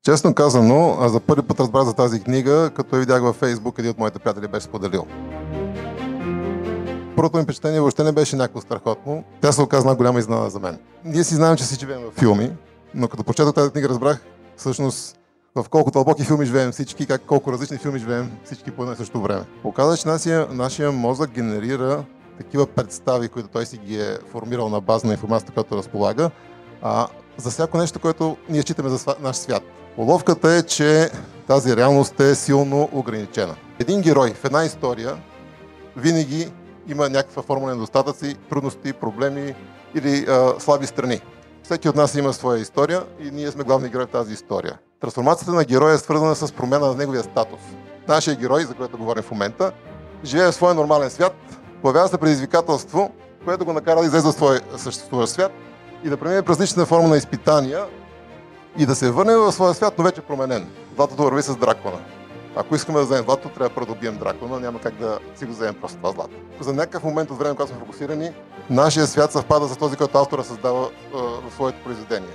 Честно казано, за първи път разбрах за тази книга, като я видях във Фейсбук, един от моите приятели беше споделил. Първото ми впечатление въобще не беше някакво страхотно. Тя се оказа голяма изненада за мен. Ние си знаем, че си живеем в филми, но като прочетох тази книга разбрах всъщност в колко дълбоки филми живеем всички, колко различни филми живеем всички по едно и също време. Оказва, че нашия мозък генерира такива представи, които той си ги е формирал на база на информацията, която разполага, за всяко нещо, което ние считаме за наш свят. Уловката е, че тази реалност е силно ограничена. Един герой в една история винаги има някаква форма на недостатъци, трудности, проблеми или слаби страни. Всеки от нас има своя история и ние сме главни герои в тази история. Трансформацията на героя е свързана с промяна на неговия статус. Нашия герой, за който говорим в момента, живее в своя нормален свят, появява се предизвикателство, което го накара да излезе от своя съществуващ свят и да премине през лична форма на изпитания и да се върне в своя свят, но вече променен. Златото върви с дракона. Ако искаме да вземем злато, трябва първо да убием дракона, няма как да си го вземем просто това злато. За някакъв момент от време, когато сме фокусирани, нашия свят съвпада с този, който автора създава в своето произведение.